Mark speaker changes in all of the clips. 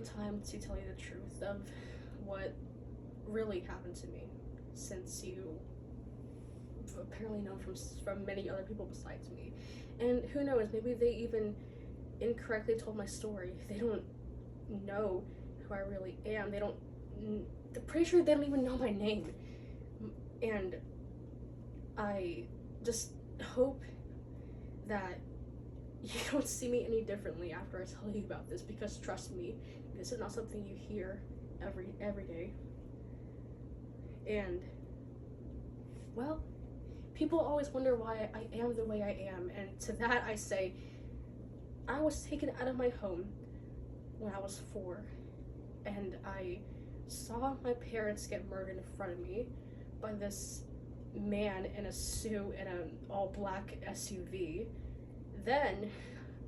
Speaker 1: Time to tell you the truth of what really happened to me, since you apparently know from many other people besides me. And who knows, maybe they even incorrectly told my story. They don't know who I really am. They're pretty sure they don't even know my name. And I just hope that you don't see me any differently after I tell you about this, because trust me, this is not something you hear every day. And well, people always wonder why I am the way I am, and to that I say, I was taken out of my home when I was 4, and I saw my parents get murdered in front of me by this man in a suit and an all-black SUV. Then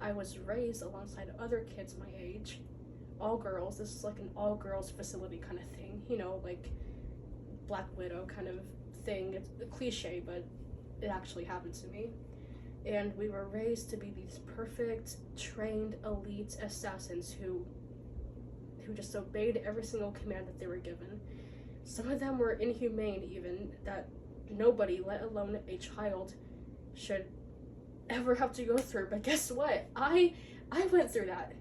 Speaker 1: I was raised alongside other kids my age, all girls. This is like an all-girls facility kind of thing, you know, like Black Widow kind of thing. It's a cliche, but it actually happened to me. And we were raised to be these perfect, trained, elite assassins who just obeyed every single command that they were given. Some of them were inhumane, even, that nobody, let alone a child, should ever have to go through. But guess what? I went through that.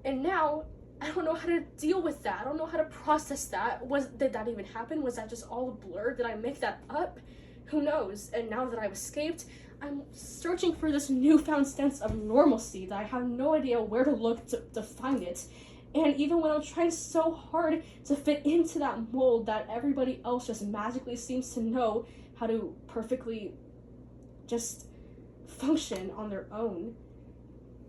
Speaker 1: And now I don't know how to deal with that. I don't know how to process that. Did that even happen? Was that just all a blur? Did I make that up? Who knows? And now that I've escaped, I'm searching for this newfound sense of normalcy that I have no idea where to look to find it. And even when I'm trying so hard to fit into that mold that everybody else just magically seems to know how to perfectly just function on their own,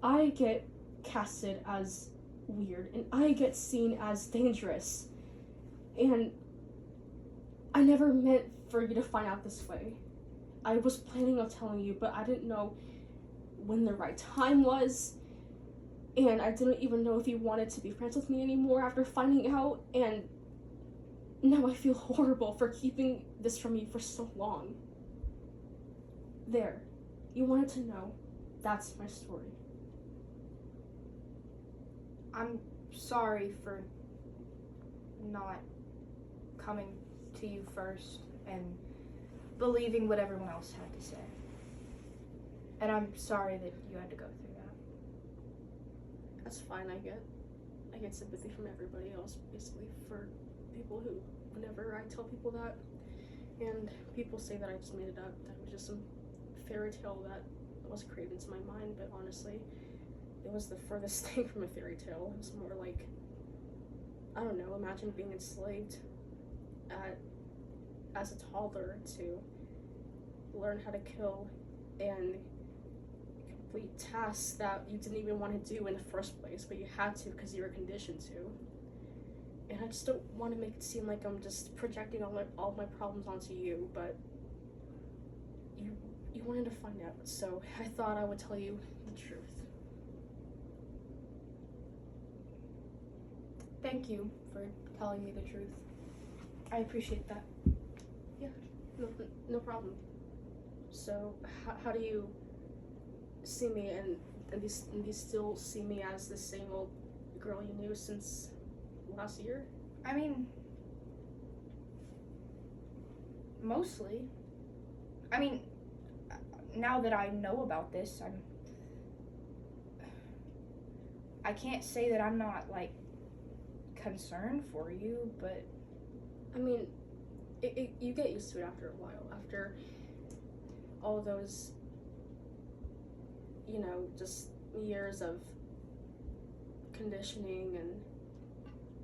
Speaker 1: I get casted as weird, and I get seen as dangerous. And I never meant for you to find out this way. I was planning on telling you, but I didn't know when the right time was, and I didn't even know if you wanted to be friends with me anymore after finding out, and now I feel horrible for keeping this from you for so long. There. You wanted to know. That's my story.
Speaker 2: I'm sorry for not coming to you first and believing what everyone else had to say. And I'm sorry that you had to go through that.
Speaker 1: That's fine. I get sympathy from everybody else, basically, for people who, whenever I tell people that, and people say that I just made it up, that it was just some fairy tale that was created into my mind. But honestly, it was the furthest thing from a fairy tale. It was more like, I don't know, imagine being enslaved as a toddler to learn how to kill and complete tasks that you didn't even want to do in the first place, but you had to because you were conditioned to. And I just don't want to make it seem like I'm just projecting all my problems onto you, but you wanted to find out, so I thought I would tell you the truth.
Speaker 2: Thank you for telling me the truth. I appreciate that.
Speaker 1: Yeah, no problem. So, how do you see me, and do you still see me as the same old girl you knew since last year?
Speaker 2: I mean, mostly. I mean, now that I know about this, I can't say that I'm not, like, concerned for you, but
Speaker 1: I mean, you get used to it after a while, after all those, you know, just years of conditioning and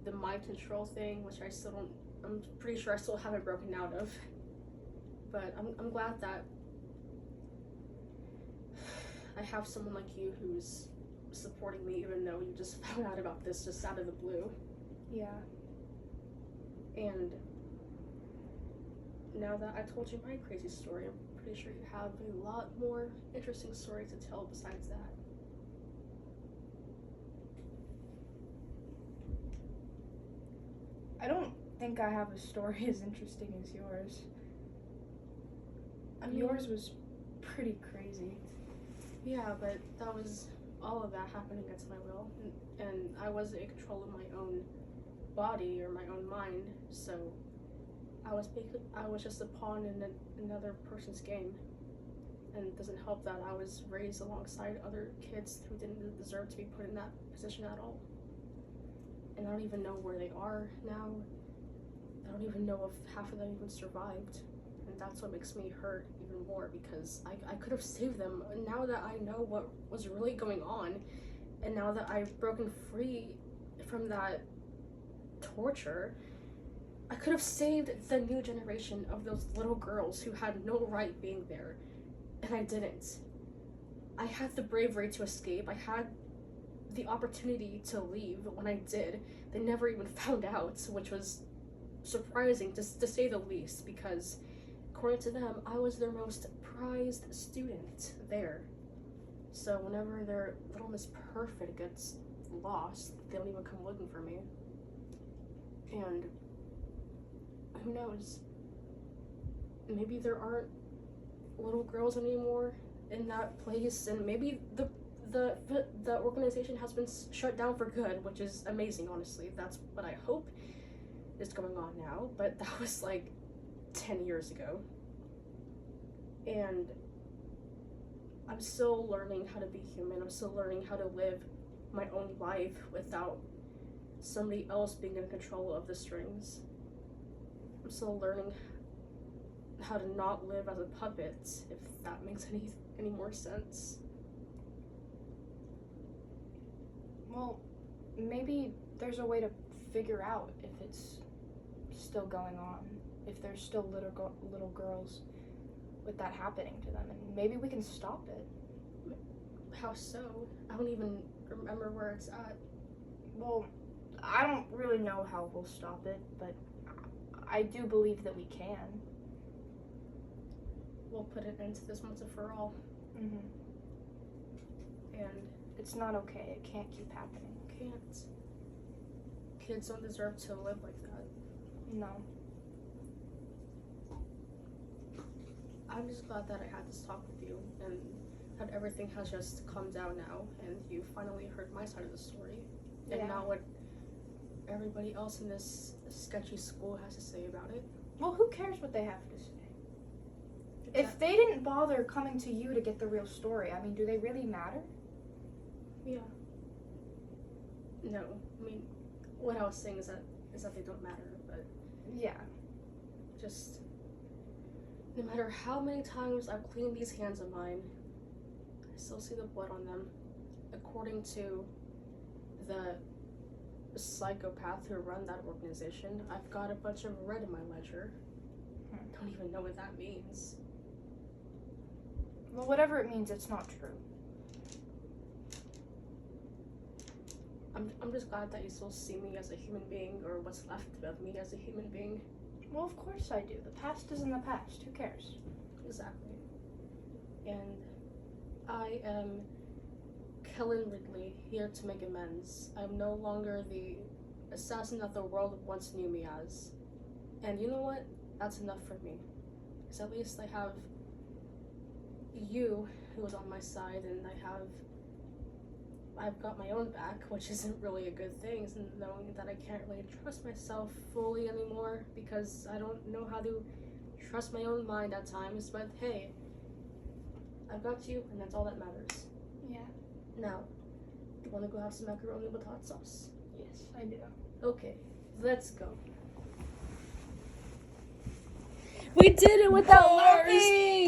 Speaker 1: the mind control thing, which I'm pretty sure I still haven't broken out of. But I'm glad that I have someone like you who's supporting me, even though you just found out about this just out of the blue.
Speaker 2: yeah.
Speaker 1: And now that I told you my crazy story, I'm pretty sure you have a lot more interesting stories to tell besides that.
Speaker 2: I don't think I have a story as interesting as yours.
Speaker 1: I mean,
Speaker 2: yours was pretty crazy.
Speaker 1: Yeah, but that was all of that happened against my will, and I wasn't in control of my own body or my own mind, so I was just a pawn in another person's game. And it doesn't help that I was raised alongside other kids who didn't deserve to be put in that position at all. And I don't even know where they are now. I don't even know if half of them even survived. And that's what makes me hurt even more, because I could have saved them. Now that I know what was really going on, and now that I've broken free from that torture, I could have saved the new generation of those little girls who had no right being there. And I didn't. I had the bravery to escape. I had the opportunity to leave. When I did, they never even found out, which was surprising to say the least, because according to them, I was their most prized student there. So whenever their little Miss Perfect gets lost, they don't even come looking for me. And who knows? Maybe there aren't little girls anymore in that place, and maybe the organization has been shut down for good, which is amazing. Honestly, that's what I hope is going on now, but that was like 10 years ago, and I'm still learning how to be human. I'm still learning how to live my own life without somebody else being in control of the strings. I'm still learning how to not live as a puppet, if that makes any more sense.
Speaker 2: Well, maybe there's a way to figure out if it's still going on, if there's still little girls with that happening to them, and maybe we can stop it.
Speaker 1: How so? I don't even remember where it's at.
Speaker 2: Well, I don't really know how we'll stop it, but I do believe that we can.
Speaker 1: We'll put an end to this once and for all.
Speaker 2: Mm-hmm.
Speaker 1: And
Speaker 2: it's not okay. It can't keep happening.
Speaker 1: Can't. Kids don't deserve to live like that.
Speaker 2: No.
Speaker 1: I'm just glad that I had this talk with you, and that everything has just calmed down now, and you finally heard my side of the story. And now what everybody else in this sketchy school has to say about it.
Speaker 2: Well, who cares what they have to say? If they didn't bother coming to you to get the real story, I mean, do they really matter?
Speaker 1: Yeah. No, I mean, what I was saying is that they don't matter, but
Speaker 2: yeah,
Speaker 1: just no matter how many times I've cleaned these hands of mine, I still see the blood on them. According to the psychopath who run that organization, I've got a bunch of red in my ledger. Don't even know what that means.
Speaker 2: Well, whatever it means, it's not true.
Speaker 1: I'm just glad that you still see me as a human being, or what's left of me as a human being.
Speaker 2: Well, of course I do. The past is in the past. Who cares?
Speaker 1: Exactly. And I am Kellen Ridley, here to make amends. I'm no longer the assassin that the world once knew me as. And you know what? That's enough for me. Because at least I have you who is on my side, and I've got my own back, which isn't really a good thing, and knowing that I can't really trust myself fully anymore, because I don't know how to trust my own mind at times. But hey, I've got you, and that's all that matters.
Speaker 2: Yeah.
Speaker 1: Now, do you want to go have some macaroni with hot sauce?
Speaker 2: Yes, I do.
Speaker 1: Okay, let's go. We did it without laughing!